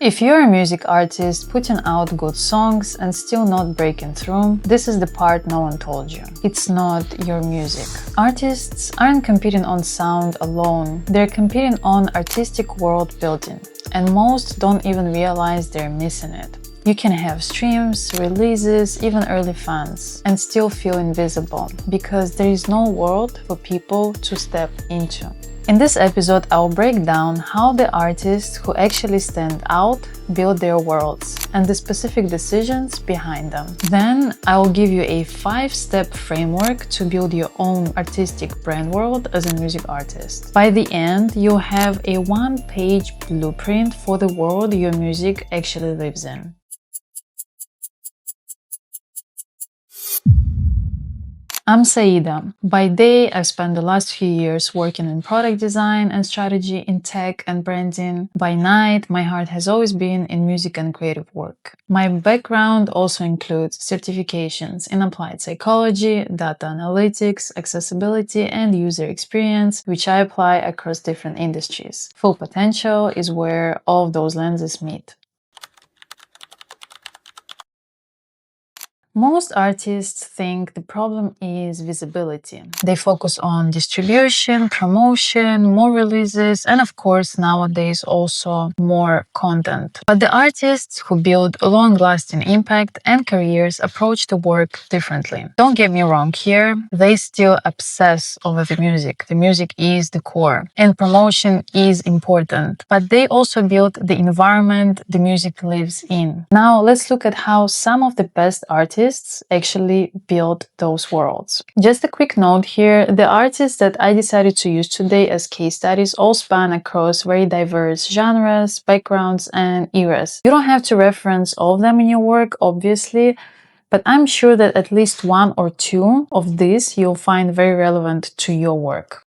If you're a music artist putting out good songs and still not breaking through, this is the part no one told you. It's not your music. Artists aren't competing on sound alone, they're competing on artistic world building, and most don't even realize they're missing it. You can have streams, releases, even early fans, and still feel invisible because there is no world for people to step into. In this episode, I'll break down how the artists who actually stand out build their worlds and the specific decisions behind them. Then, I will give you a 5-step framework to build your own artistic brand world as a music artist. By the end, you'll have a 1-page blueprint for the world your music actually lives in. I'm Saida. By day, I've spent the last few years working in product design and strategy in tech and branding. By night, my heart has always been in music and creative work. My background also includes certifications in applied psychology, data analytics, accessibility, and user experience, which I apply across different industries. Full potential is where all of those lenses meet. Most artists think the problem is visibility. They focus on distribution, promotion, more releases, and of course nowadays also more content. But the artists who build long-lasting impact and careers approach the work differently. Don't get me wrong here, they still obsess over the music. The music is the core, and promotion is important. But they also build the environment the music lives in. Now let's look at how some of the best artists actually build those worlds. Just a quick note here, the artists that I decided to use today as case studies all span across very diverse genres, backgrounds, and eras. You don't have to reference all of them in your work, obviously, but I'm sure that at least 1 or 2 of these you'll find very relevant to your work.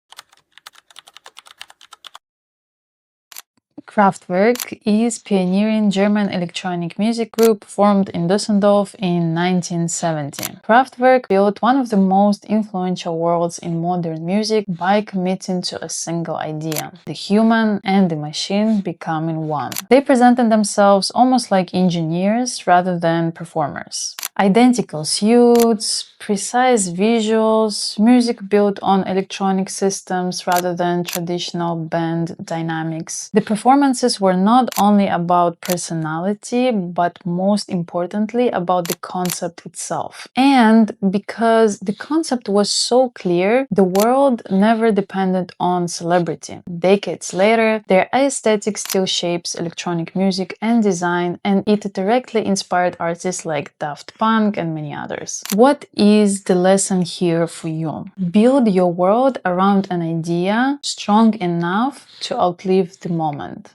Kraftwerk is pioneering German electronic music group formed in Düsseldorf in 1970. Kraftwerk built one of the most influential worlds in modern music by committing to a single idea: the human and the machine becoming one. They presented themselves almost like engineers rather than performers. Identical suits, precise visuals, music built on electronic systems rather than traditional band dynamics. The performances were not only about personality, but most importantly about the concept itself. And because the concept was so clear, the world never depended on celebrity. Decades later, their aesthetic still shapes electronic music and design, and it directly inspired artists like Daft Punk and many others. What is the lesson here for you? Build your world around an idea strong enough to outlive the moment.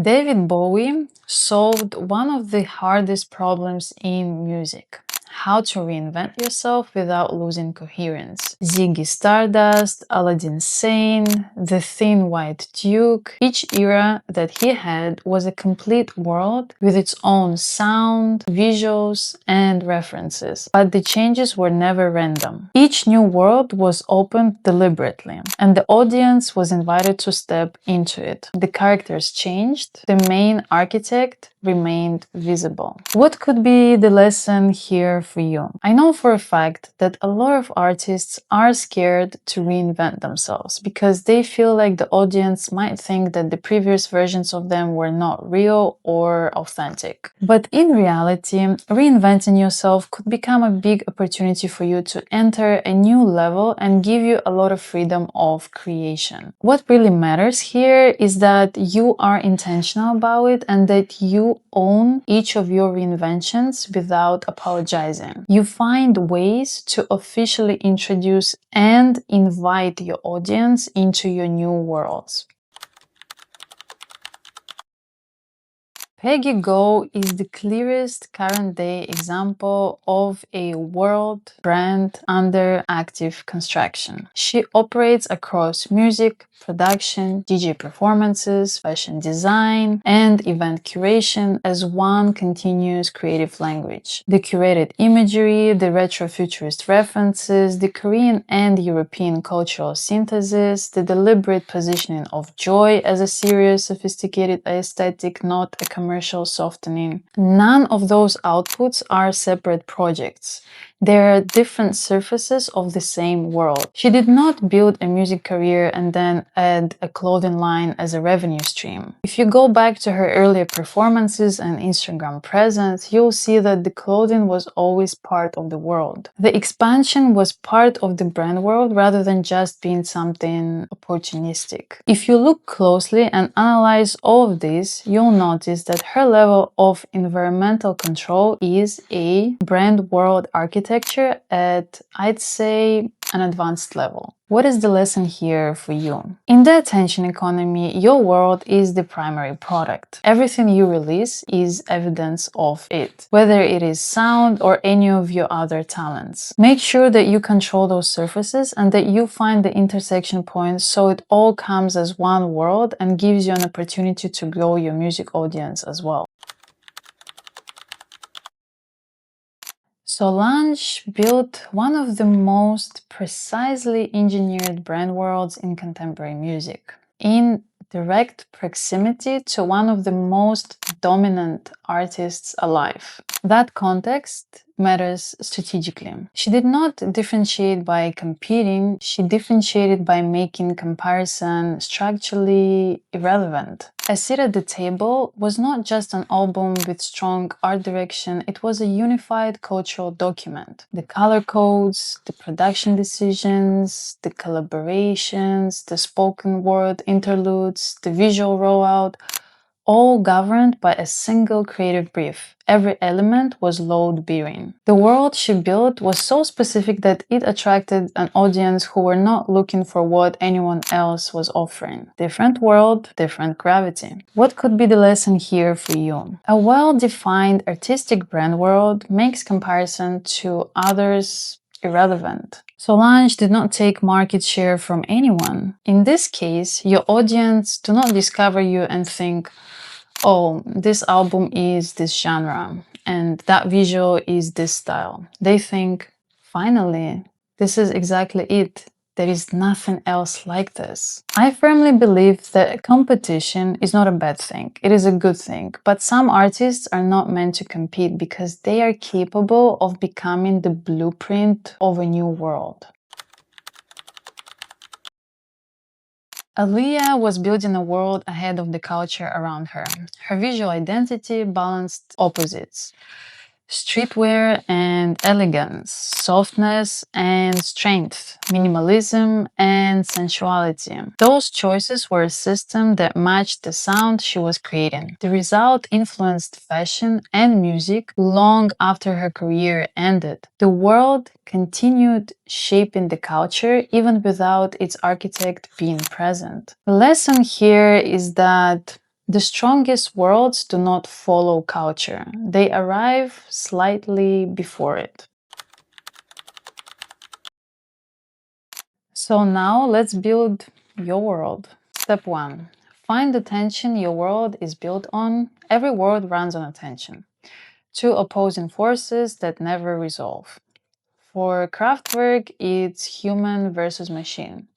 David Bowie solved one of the hardest problems in music: how to reinvent yourself without losing coherence. Ziggy Stardust, Aladdin Sane, The Thin White Duke, each era that he had was a complete world with its own sound, visuals, and references. But the changes were never random. Each new world was opened deliberately, and the audience was invited to step into it. The characters changed, the main architect remained visible. What could be the lesson here for you? I know for a fact that a lot of artists are scared to reinvent themselves because they feel like the audience might think that the previous versions of them were not real or authentic. But in reality, reinventing yourself could become a big opportunity for you to enter a new level and give you a lot of freedom of creation. What really matters here is that you are intentional about it and that you own each of your reinventions without apologizing. You find ways to officially introduce and invite your audience into your new worlds. Peggy Gou is the clearest current-day example of a world brand under active construction. She operates across music, production, DJ performances, fashion design, and event curation as one continuous creative language. The curated imagery, the retro-futurist references, the Korean and European cultural synthesis, the deliberate positioning of joy as a serious, sophisticated aesthetic, not a commercial softening. None of those outputs are separate projects. They are different surfaces of the same world. She did not build a music career and then add a clothing line as a revenue stream. If you go back to her earlier performances and Instagram presence, you'll see that the clothing was always part of the world. The expansion was part of the brand world rather than just being something opportunistic. If you look closely and analyze all of this, you'll notice that her level of environmental control is a brand world architecture at, I'd say, an advanced level. What is the lesson here for you? In the attention economy, your world is the primary product. Everything you release is evidence of it, whether it is sound or any of your other talents. Make sure that you control those surfaces and that you find the intersection points so it all comes as one world and gives you an opportunity to grow your music audience as well. Solange built one of the most precisely engineered brand worlds in contemporary music, in direct proximity to one of the most dominant artists alive. That context matters strategically. She did not differentiate by competing, she differentiated by making comparison structurally irrelevant. A Seat at the Table was not just an album with strong art direction, it was a unified cultural document. The color codes, the production decisions, the collaborations, the spoken word interludes, the visual rollout, all governed by a single creative brief. Every element was load-bearing. The world she built was so specific that it attracted an audience who were not looking for what anyone else was offering. Different world, different gravity. What could be the lesson here for you? A well-defined artistic brand world makes comparison to others irrelevant. Solange did not take market share from anyone. In this case, your audience do not discover you and think, oh, this album is this genre and that visual is this style. They think, finally, this is exactly it. There is nothing else like this. I firmly believe that competition is not a bad thing. It is a good thing. But some artists are not meant to compete because they are capable of becoming the blueprint of a new world. Aaliyah was building a world ahead of the culture around her. Her visual identity balanced opposites: streetwear and elegance, softness and strength, minimalism and sensuality. Those choices were a system that matched the sound she was creating. The result influenced fashion and music long after her career ended. The world continued shaping the culture even without its architect being present. The lesson here is that the strongest worlds do not follow culture. They arrive slightly before it. So now let's build your world. Step 1. Find the tension your world is built on. Every world runs on attention. Two opposing forces that never resolve. For Kraftwerk, it's human versus machine.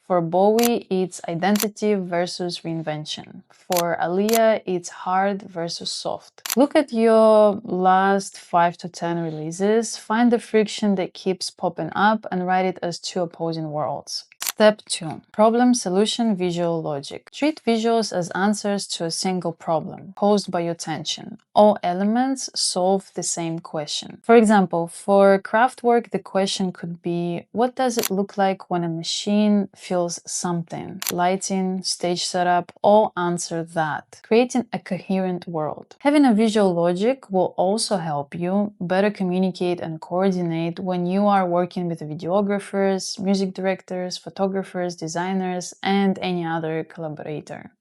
For Bowie, it's identity versus reinvention. For Aaliyah, it's hard versus soft. Look at your last 5 to 10 releases, find the friction that keeps popping up and write it as two opposing worlds. Step 2. Problem, solution, visual logic. Treat visuals as answers to a single problem posed by your tension. All elements solve the same question. For example, for Kraftwerk, the question could be, what does it look like when a machine feels something? Lighting, stage setup, all answer that, creating a coherent world. Having a visual logic will also help you better communicate and coordinate when you are working with videographers, music directors, photographers, designers, and any other collaborator.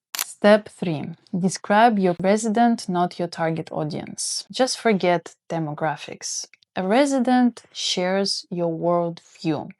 Step 3. Describe your resident, not your target audience. Just forget demographics. A resident shares your worldview.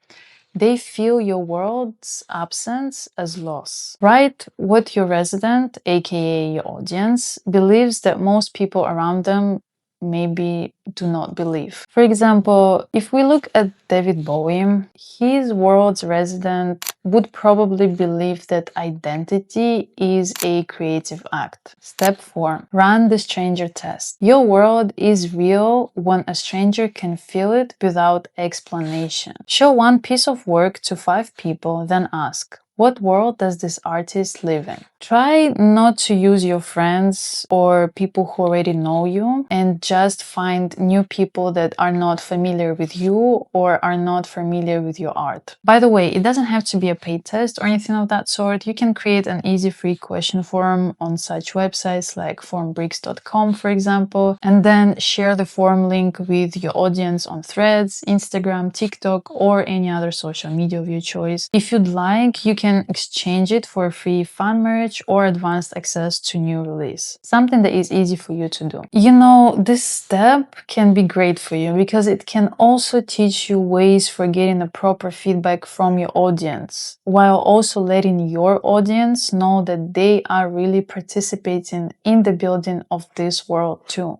They feel your world's absence as loss. Write what your resident, aka your audience, believes that most people around them maybe do not believe. For example, if we look at David Bowie, his world's resident would probably believe that identity is a creative act. Step 4. Run the stranger test. Your world is real when a stranger can feel it without explanation. Show one piece of work to 5 people, then ask, what world does this artist live in? Try not to use your friends or people who already know you, and just find new people that are not familiar with you or are not familiar with your art. By the way, it doesn't have to be a paid test or anything of that sort. You can create an easy free question form on such websites like formbricks.com, for example, and then share the form link with your audience on Threads, Instagram, TikTok, or any other social media of your choice. If you'd like, you can exchange it for free fan merch or advanced access to new release. Something that is easy for you to do. You know, this step can be great for you because it can also teach you ways for getting the proper feedback from your audience, while also letting your audience know that they are really participating in the building of this world too.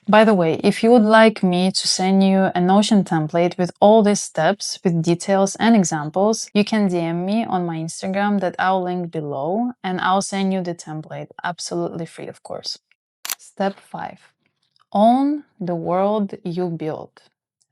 By the way, if you would like me to send you a Notion template with all these steps, with details and examples, you can DM me on my Instagram that I'll link below, and I'll send you the template, absolutely free, of course. Step 5. Own the world you build.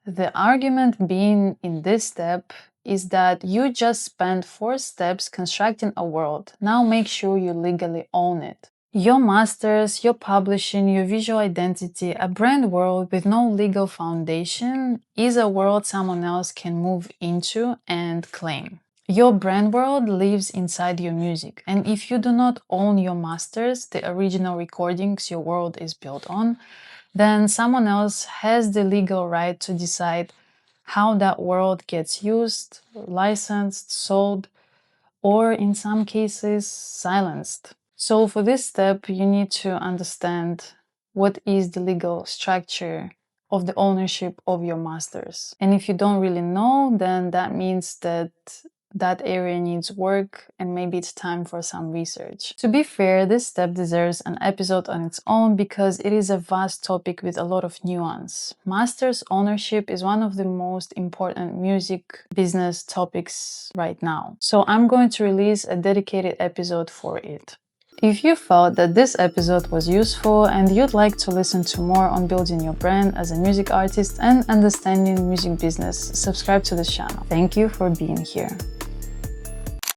The argument being in this step is that you just spent 4 steps constructing a world. Now make sure you legally own it. Your masters, your publishing, your visual identity, a brand world with no legal foundation is a world someone else can move into and claim. Your brand world lives inside your music, and if you do not own your masters, the original recordings your world is built on, then someone else has the legal right to decide how that world gets used, licensed, sold, or in some cases, silenced. So for this step, you need to understand what is the legal structure of the ownership of your masters. And if you don't really know, then that means that that area needs work and maybe it's time for some research. To be fair, this step deserves an episode on its own because it is a vast topic with a lot of nuance. Masters ownership is one of the most important music business topics right now. So I'm going to release a dedicated episode for it. If you felt that this episode was useful and you'd like to listen to more on building your brand as a music artist and understanding music business, subscribe to this channel. Thank you for being here.